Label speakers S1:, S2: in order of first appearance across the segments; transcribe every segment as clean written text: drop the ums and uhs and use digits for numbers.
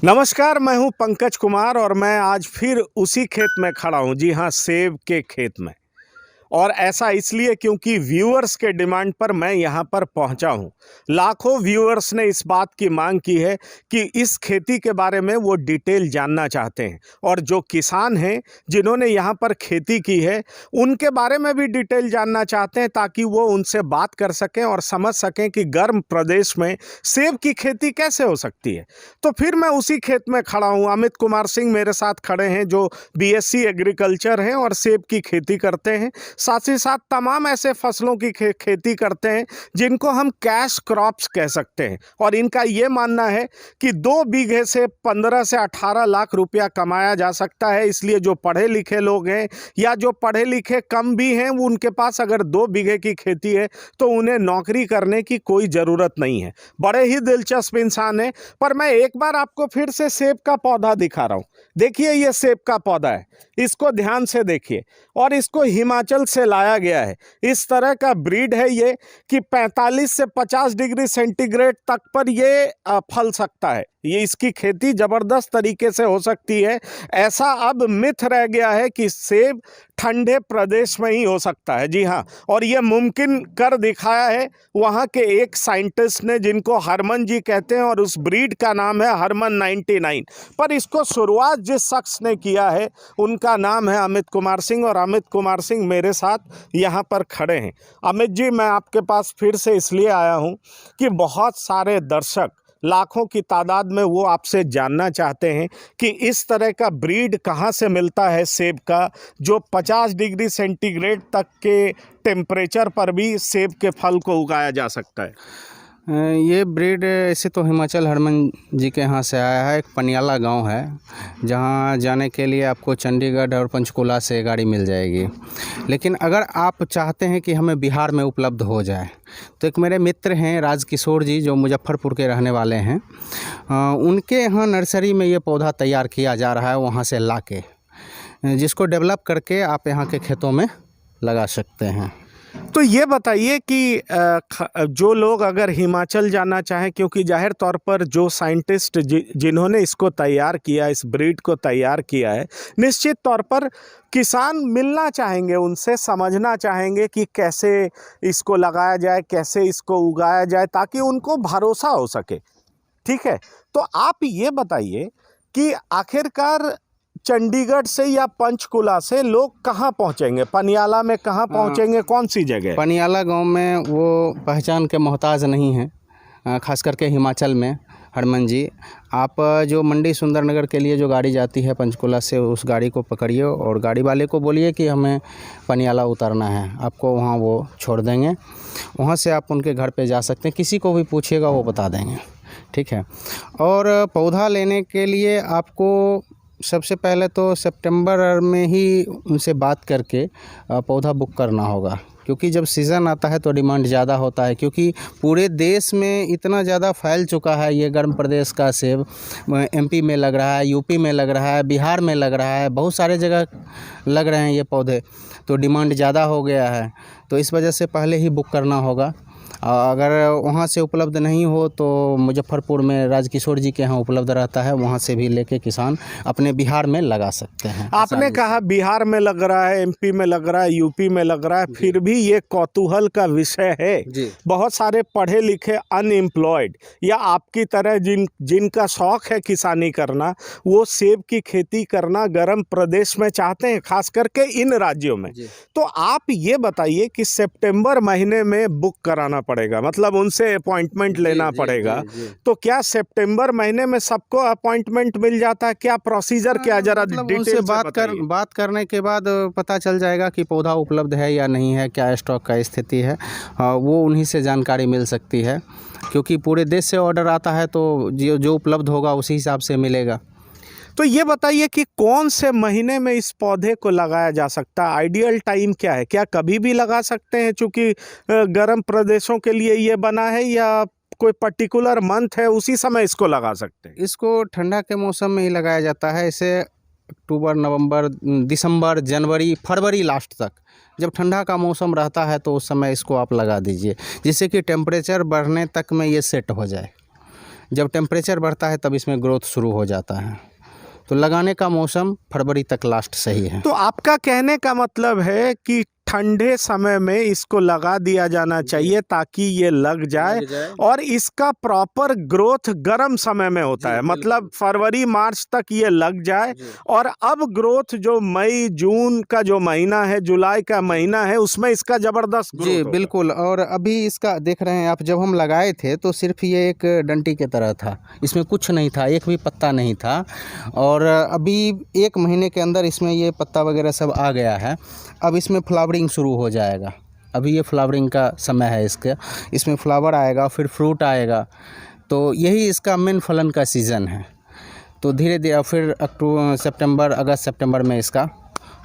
S1: नमस्कार, मैं हूं पंकज कुमार और मैं आज फिर उसी खेत में खड़ा हूं। जी हां, सेब के खेत में। और ऐसा इसलिए क्योंकि व्यूअर्स के डिमांड पर मैं यहां पर पहुंचा हूं। लाखों व्यूअर्स ने इस बात की मांग की है कि इस खेती के बारे में वो डिटेल जानना चाहते हैं और जो किसान हैं जिन्होंने यहां पर खेती की है उनके बारे में भी डिटेल जानना चाहते हैं, ताकि वो उनसे बात कर सकें और समझ सकें कि गर्म प्रदेश में सेब की खेती कैसे हो सकती है। तो फिर मैं उसी खेत में खड़ा हूं। अमित कुमार सिंह मेरे साथ खड़े हैं, जो बीएससी एग्रीकल्चर हैं और सेब की खेती करते हैं। साथ ही साथ तमाम ऐसे फसलों की खेती करते हैं जिनको हम कैश क्रॉप्स कह सकते हैं, और इनका ये मानना है कि 2 बीघे से 15 से 18 लाख रुपया कमाया जा सकता है। इसलिए जो पढ़े लिखे लोग हैं या जो पढ़े लिखे कम भी हैं, वो उनके पास अगर 2 बीघे की खेती है तो उन्हें नौकरी करने की कोई ज़रूरत नहीं है। बड़े ही दिलचस्प इंसान है। पर मैं एक बार आपको फिर से सेब का पौधा दिखा रहा हूँ। देखिए, ये सेब का पौधा है, इसको ध्यान से देखिए। और इसको हिमाचल से लाया गया है। इस तरह का ब्रीड है ये कि 45 से 50 डिग्री सेंटीग्रेड तक पर ये फल सकता है। ये इसकी खेती ज़बरदस्त तरीके से हो सकती है। ऐसा अब मिथ रह गया है कि सेब ठंडे प्रदेश में ही हो सकता है। जी हाँ, और ये मुमकिन कर दिखाया है वहाँ के एक साइंटिस्ट ने, जिनको हरमन जी कहते हैं, और उस ब्रीड का नाम है हरमन 99। पर इसको शुरुआत जिस शख्स ने किया है उनका नाम है अमित कुमार सिंह, और अमित कुमार सिंह मेरे साथ यहाँ पर खड़े हैं। अमित जी, मैं आपके पास फिर से इसलिए आया हूँ कि बहुत सारे दर्शक, लाखों की तादाद में, वो आपसे जानना चाहते हैं कि इस तरह का ब्रीड कहाँ से मिलता है सेब का, जो 50 डिग्री सेंटीग्रेड तक के टेम्परेचर पर भी सेब के फल को उगाया जा सकता है।
S2: ये ब्रीड ऐसे तो हिमाचल हरमन जी के यहाँ से आया है। एक पनियाला गांव है, जहाँ जाने के लिए आपको चंडीगढ़ और पंचकुला से गाड़ी मिल जाएगी। लेकिन अगर आप चाहते हैं कि हमें बिहार में उपलब्ध हो जाए, तो एक मेरे मित्र हैं राजकिशोर जी, जो मुजफ्फरपुर के रहने वाले हैं। उनके यहाँ नर्सरी में ये पौधा तैयार किया जा रहा है, वहाँ से ला के, जिसको डेवलप करके आप यहाँ के खेतों में लगा सकते हैं।
S1: तो ये बताइए कि जो लोग अगर हिमाचल जाना चाहें, क्योंकि जाहिर तौर पर जो साइंटिस्ट जिन्होंने इसको तैयार किया, इस ब्रीड को तैयार किया है, निश्चित तौर पर किसान मिलना चाहेंगे, उनसे समझना चाहेंगे कि कैसे इसको लगाया जाए, कैसे इसको उगाया जाए, ताकि उनको भरोसा हो सके। ठीक है, तो आप ये बताइए कि आखिरकार चंडीगढ़ से या पंचकुला से लोग कहाँ पहुँचेंगे? पनियाला में कहाँ पहुँचेंगे? कौन सी जगह?
S2: पनियाला गांव में वो पहचान के मोहताज नहीं हैं, खास करके हिमाचल में। हरमन जी, आप जो मंडी सुंदरनगर के लिए जो गाड़ी जाती है पंचकुला से, उस गाड़ी को पकड़िए और गाड़ी वाले को बोलिए कि हमें पनियाला उतरना है, आपको वहाँ वो छोड़ देंगे। वहाँ से आप उनके घर पे जा सकते हैं, किसी को भी पूछिएगा वो बता देंगे। ठीक है। और पौधा लेने के लिए आपको सबसे पहले तो सितंबर में ही उनसे बात करके पौधा बुक करना होगा, क्योंकि जब सीज़न आता है तो डिमांड ज़्यादा होता है। क्योंकि पूरे देश में इतना ज़्यादा फैल चुका है ये गर्म प्रदेश का सेब। एमपी में लग रहा है, यूपी में लग रहा है, बिहार में लग रहा है, बहुत सारे जगह लग रहे हैं ये पौधे, तो डिमांड ज़्यादा हो गया है। तो इस वजह से पहले ही बुक करना होगा। अगर वहाँ से उपलब्ध नहीं हो तो मुजफ्फरपुर में राजकिशोर जी के यहाँ उपलब्ध रहता है, वहाँ से भी लेके किसान अपने बिहार में लगा सकते हैं।
S1: आपने कहा बिहार में लग रहा है, एमपी में लग रहा है, यूपी में लग रहा है, फिर भी ये कौतूहल का विषय है। बहुत सारे पढ़े लिखे अनएम्प्लॉयड या आपकी तरह जिनका शौक है किसानी करना, वो सेब की खेती करना गर्म प्रदेश में चाहते हैं, खास करके इन राज्यों में। तो आप ये बताइए कि सितंबर महीने में बुक कराना पड़ेगा, मतलब उनसे अपॉइंटमेंट लेना पड़ेगा। तो क्या सितंबर महीने में सबको अपॉइंटमेंट मिल जाता है? क्या प्रोसीजर, क्या जरा
S2: मतलब उनसे बात करने के बाद पता चल जाएगा कि पौधा उपलब्ध है या नहीं है, क्या स्टॉक का स्थिति है। वो उन्हीं से जानकारी मिल सकती है, क्योंकि पूरे देश से ऑर्डर आता है, तो जो उपलब्ध होगा उसी हिसाब से मिलेगा।
S1: तो ये बताइए कि कौन से महीने में इस पौधे को लगाया जा सकता है? आइडियल टाइम क्या है? क्या कभी भी लगा सकते हैं चूँकि गर्म प्रदेशों के लिए ये बना है, या कोई पर्टिकुलर मंथ है उसी समय इसको लगा सकते हैं?
S2: इसको ठंडा के मौसम में ही लगाया जाता है। इसे अक्टूबर, नवंबर, दिसंबर, जनवरी, फरवरी लास्ट तक, जब ठंडा का मौसम रहता है तो उस समय इसको आप लगा दीजिए, जिससे कि टेम्परेचर बढ़ने तक में ये सेट हो जाए। जब टेम्परेचर बढ़ता है तब इसमें ग्रोथ शुरू हो जाता है। तो लगाने का मौसम फरवरी तक लास्ट सही है।
S1: तो आपका कहने का मतलब है कि ठंडे समय में इसको लगा दिया जाना चाहिए ताकि ये लग जाए और इसका प्रॉपर ग्रोथ गर्म समय में होता है, मतलब फरवरी मार्च तक ये लग जाए और अब ग्रोथ जो मई जून का जो महीना है, जुलाई का महीना है, उसमें इसका जबरदस्त ग्रोथ
S2: जी
S1: होगा।
S2: बिल्कुल। और अभी इसका देख रहे हैं आप, जब हम लगाए थे तो सिर्फ ये एक डंटी के तरह था, इसमें कुछ नहीं था, एक भी पत्ता नहीं था। और अभी 1 महीने के अंदर इसमें ये पत्ता वगैरह सब आ गया है। अब इसमें फ्लावरिंग शुरू हो जाएगा। अभी ये फ्लावरिंग का समय है इसका, इसमें फ्लावर आएगा, फिर फ्रूट आएगा। तो यही इसका मेन फलन का सीज़न है। तो धीरे धीरे फिर अक्टूबर सितंबर अगस्त सितंबर में इसका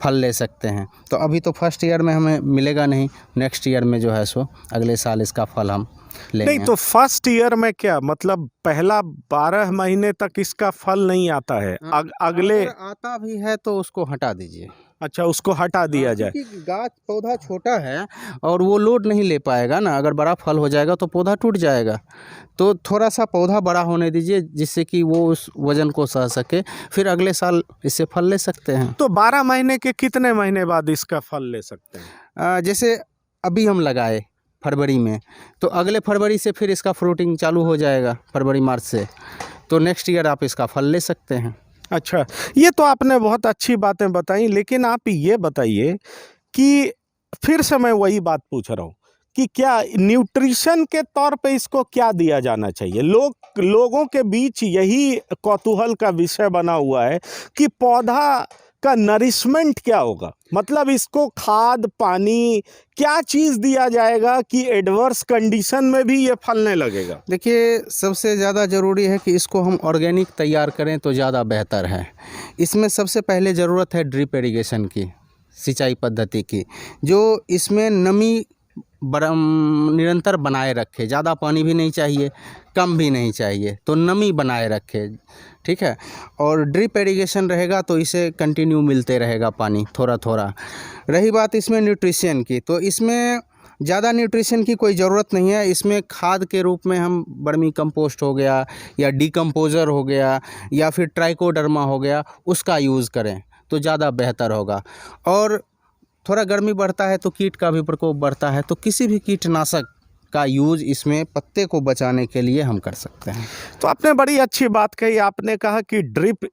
S2: फल ले सकते हैं। तो अभी तो फर्स्ट ईयर में हमें मिलेगा नहीं, नेक्स्ट ईयर में जो है सो अगले साल इसका फल हम लेंगे।
S1: नहीं तो फर्स्ट ईयर में क्या मतलब पहला 12 महीने तक इसका फल नहीं आता है? अगले
S2: अगर आता भी है तो उसको हटा दीजिए।
S1: अच्छा, उसको हटा दिया जाए।
S2: क्योंकि गाछ पौधा छोटा है और वो लोड नहीं ले पाएगा ना। अगर बड़ा फल हो जाएगा तो पौधा टूट जाएगा। तो थोड़ा सा पौधा बड़ा होने दीजिए जिससे कि वो उस वजन को सह सके, फिर अगले साल इससे फल ले सकते हैं।
S1: तो 12 महीने के कितने महीने बाद इसका फल ले सकते हैं?
S2: जैसे अभी हम लगाए फरवरी में, तो अगले फरवरी से फिर इसका फ्रूटिंग चालू हो जाएगा, फरवरी मार्च से। तो नेक्स्ट ईयर आप इसका फल ले सकते हैं।
S1: अच्छा, ये तो आपने बहुत अच्छी बातें बताई, लेकिन आप ये बताइए कि फिर से मैं वही बात पूछ रहा हूँ कि क्या न्यूट्रिशन के तौर पे इसको क्या दिया जाना चाहिए? लोगों के बीच यही कौतूहल का विषय बना हुआ है कि पौधा का नरिशमेंट क्या होगा, मतलब इसको खाद पानी क्या चीज़ दिया जाएगा कि एडवर्स कंडीशन में भी ये फलने लगेगा?
S2: देखिए, सबसे ज़्यादा ज़रूरी है कि इसको हम ऑर्गेनिक तैयार करें तो ज़्यादा बेहतर है। इसमें सबसे पहले ज़रूरत है ड्रिप इरिगेशन की, सिंचाई पद्धति की, जो इसमें नमी निरंतर बनाए रखे। ज़्यादा पानी भी नहीं चाहिए, कम भी नहीं चाहिए, तो नमी बनाए रखे, ठीक है। और ड्रिप इरिगेशन रहेगा तो इसे कंटिन्यू मिलते रहेगा पानी थोड़ा थोड़ा। रही बात इसमें न्यूट्रिशन की, तो इसमें ज़्यादा न्यूट्रिशन की कोई ज़रूरत नहीं है। इसमें खाद के रूप में हम वर्मी कंपोस्ट हो गया या डिकम्पोज़र हो गया या फिर ट्राइकोडर्मा हो गया, उसका यूज़ करें तो ज़्यादा बेहतर होगा। और थोड़ा गर्मी बढ़ता है तो कीट का भी प्रकोप बढ़ता है, तो किसी भी कीटनाशक का यूज़ इसमें पत्ते को बचाने के लिए हम कर सकते हैं।
S1: तो आपने बड़ी अच्छी बात कही, आपने कहा कि ड्रिप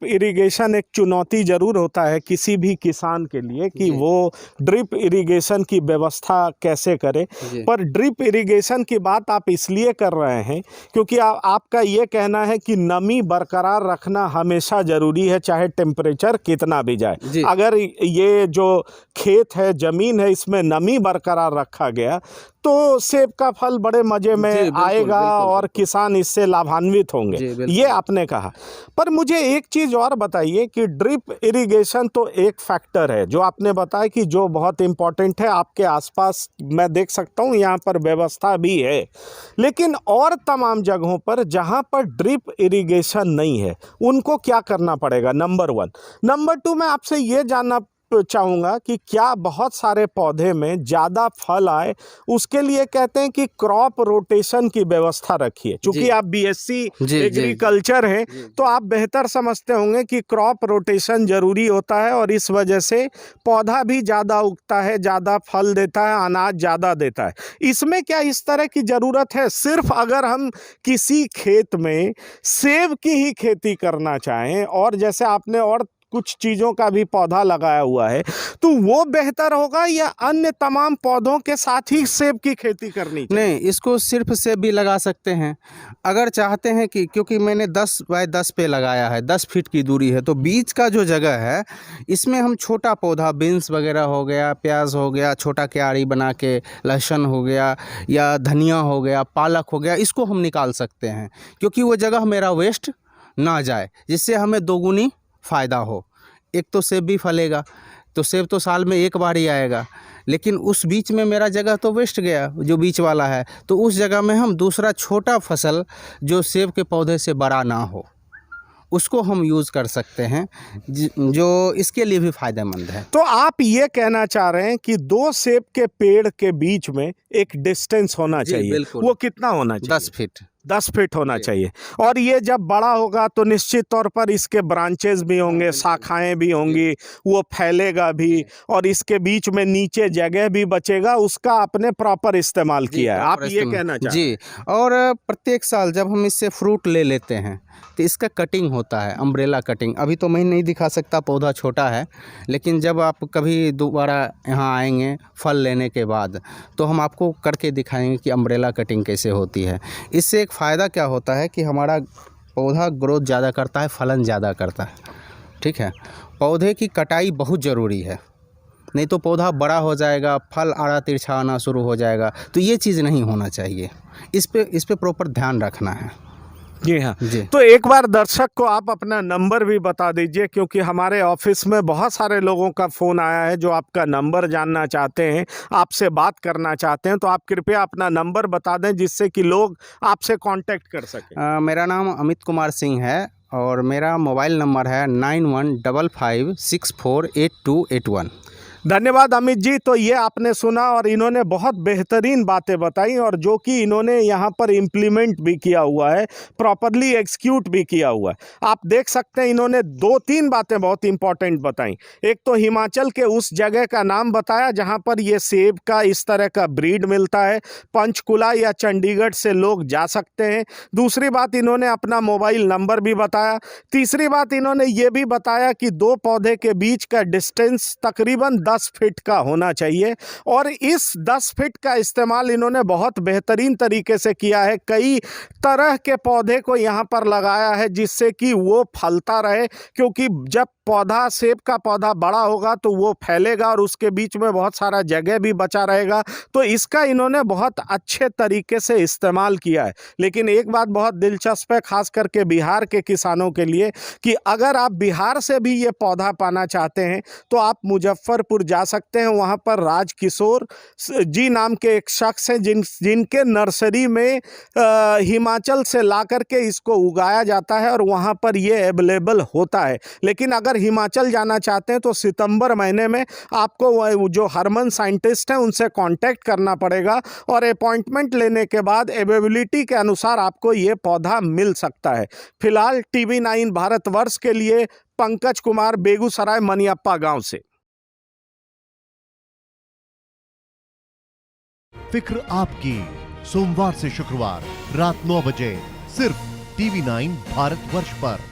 S1: इरिगेशन एक चुनौती ज़रूर होता है किसी भी किसान के लिए कि वो ड्रिप इरिगेशन की व्यवस्था कैसे करे। पर ड्रिप इरिगेशन की बात आप इसलिए कर रहे हैं क्योंकि आपका ये कहना है कि नमी बरकरार रखना हमेशा ज़रूरी है, चाहे टेम्परेचर कितना भी जाए। अगर ये जो खेत है, ज़मीन है, इसमें नमी बरकरार रखा गया तो सेब का फल बड़े मज़े में आएगा और किसान इससे लाभान्वित होंगे, ये आपने कहा। पर मुझे एक चीज़ और बताइए कि ड्रिप इरिगेशन तो एक फैक्टर है जो आपने बताया कि जो बहुत इम्पोर्टेंट है, आपके आसपास मैं देख सकता हूँ यहाँ पर व्यवस्था भी है, लेकिन और तमाम जगहों पर जहाँ पर ड्रिप इरिगेशन नहीं है उनको क्या करना पड़ेगा? नंबर 1। नंबर 2, मैं आपसे ये जानना चाहूँगा कि क्या बहुत सारे पौधे में ज़्यादा फल आए उसके लिए कहते हैं कि क्रॉप रोटेशन की व्यवस्था रखिए। चूँकि आप बीएससी एग्रीकल्चर हैं तो आप बेहतर समझते होंगे कि क्रॉप रोटेशन ज़रूरी होता है और इस वजह से पौधा भी ज़्यादा उगता है, ज़्यादा फल देता है, अनाज ज़्यादा देता है। इसमें क्या इस तरह की ज़रूरत है? सिर्फ अगर हम किसी खेत में सेब की ही खेती करना चाहें और जैसे आपने और कुछ चीज़ों का भी पौधा लगाया हुआ है तो वो बेहतर होगा या अन्य तमाम पौधों के साथ ही सेब की खेती करनी चाहिए?
S2: नहीं, इसको सिर्फ सेब भी लगा सकते हैं अगर चाहते हैं कि, क्योंकि मैंने 10 बाय 10 पे लगाया है, 10 फीट की दूरी है, तो बीच का जो जगह है इसमें हम छोटा पौधा, बीन्स वगैरह हो गया, प्याज हो गया, छोटा क्यारी बना के, लहसुन हो गया या धनिया हो गया, पालक हो गया, इसको हम निकाल सकते हैं क्योंकि वो जगह मेरा वेस्ट ना जाए, जिससे हमें दोगुनी फ़ायदा हो। एक तो सेब भी फलेगा, तो सेब तो साल में एक बार ही आएगा, लेकिन उस बीच में मेरा जगह तो वेस्ट गया जो बीच वाला है, तो उस जगह में हम दूसरा छोटा फसल जो सेब के पौधे से बड़ा ना हो उसको हम यूज़ कर सकते हैं, जो इसके लिए भी फ़ायदेमंद है।
S1: तो आप ये कहना चाह रहे हैं कि 2 सेब के पेड़ के बीच में एक डिस्टेंस होना चाहिए, वो कितना होना चाहिए?
S2: 10 फीट।
S1: 10 फीट होना
S2: जी।
S1: चाहिए। और ये जब बड़ा होगा तो निश्चित तौर पर इसके ब्रांचेस भी होंगे,
S2: बिल्कुल।
S1: शाखाएं भी होंगी, वो फैलेगा भी,
S2: जी।
S1: और इसके बीच में नीचे जगह भी बचेगा, उसका आपने प्रॉपर इस्तेमाल
S2: जी,
S1: किया है, आप
S2: प्रॉपर
S1: ये
S2: इस्तेमाल
S1: कहना चाह रहे हैं।
S2: जी। और प्रत्येक साल जब हम इससे फ्रूट ले लेते हैं तो इसका कटिंग होता है, अम्ब्रेला कटिंग। अभी तो मैं नहीं दिखा सकता, पौधा छोटा है, लेकिन जब आप कभी दोबारा यहाँ आएंगे फल लेने के बाद तो हम आपको करके दिखाएंगे कि अम्ब्रेला कटिंग कैसे होती है। इससे एक फ़ायदा क्या होता है कि हमारा पौधा ग्रोथ ज़्यादा करता है, फलन ज़्यादा करता है। ठीक है, पौधे की कटाई बहुत ज़रूरी है, नहीं तो पौधा बड़ा हो जाएगा, फल आड़ा तिरछा आना शुरू हो जाएगा, तो ये चीज़ नहीं होना चाहिए। इस पे प्रॉपर ध्यान रखना है।
S1: जी हाँ।
S2: जी।
S1: तो एक बार दर्शक को आप अपना नंबर भी बता दीजिए, क्योंकि हमारे ऑफिस में बहुत सारे लोगों का फ़ोन आया है जो आपका नंबर जानना चाहते हैं, आपसे बात करना चाहते हैं। तो आप कृपया अपना नंबर बता दें जिससे कि लोग आपसे कांटेक्ट कर सकें।
S2: मेरा नाम अमित कुमार सिंह है और मेरा मोबाइल नंबर है 9155648281।
S1: धन्यवाद अमित जी। तो ये आपने सुना और इन्होंने बहुत बेहतरीन बातें बताई, और जो कि इन्होंने यहाँ पर इम्प्लीमेंट भी किया हुआ है, प्रॉपरली एग्जीक्यूट भी किया हुआ है। आप देख सकते हैं इन्होंने 2-3 बातें बहुत इंपॉर्टेंट बताई। एक तो हिमाचल के उस जगह का नाम बताया जहाँ पर ये सेब का इस तरह का ब्रीड मिलता है, पंचकुला या चंडीगढ़ से लोग जा सकते हैं। दूसरी बात, इन्होंने अपना मोबाइल नंबर भी बताया। तीसरी बात, इन्होंने ये भी बताया कि 2 पौधे के बीच का डिस्टेंस तकरीबन 10 फीट का होना चाहिए, और इस 10 फीट का इस्तेमाल इन्होंने बहुत बेहतरीन तरीके से किया है। कई तरह के पौधे को यहाँ पर लगाया है जिससे कि वो फलता रहे, क्योंकि जब पौधा, सेब का पौधा बड़ा होगा तो वो फैलेगा और उसके बीच में बहुत सारा जगह भी बचा रहेगा। तो इसका इन्होंने बहुत अच्छे तरीके से इस्तेमाल किया है। लेकिन एक बात बहुत दिलचस्प है, खास करके बिहार के किसानों के लिए, कि अगर आप बिहार से भी ये पौधा पाना चाहते हैं तो आप मुजफ्फरपुर जा सकते हैं। वहाँ पर राजकिशोर जी नाम के एक शख्स हैं जिनके नर्सरी में हिमाचल से ला करके इसको उगाया जाता है और वहाँ पर ये अवेलेबल होता है। लेकिन अगर हिमाचल जाना चाहते हैं तो सितंबर महीने में आपको जो हरमन साइंटिस्ट हैं उनसे कांटेक्ट करना पड़ेगा, और अपॉइंटमेंट लेने के बाद अवेलेबिलिटी के अनुसार आपको ये पौधा मिल सकता है। फिलहाल TV9 भारतवर्ष के लिए पंकज कुमार, बेगूसराय मनियप्पा गांव से।
S3: फिक्र आपकी, सोमवार से शुक्रवार रात 9 बजे सिर्फ TV9 भारतवर्ष पर।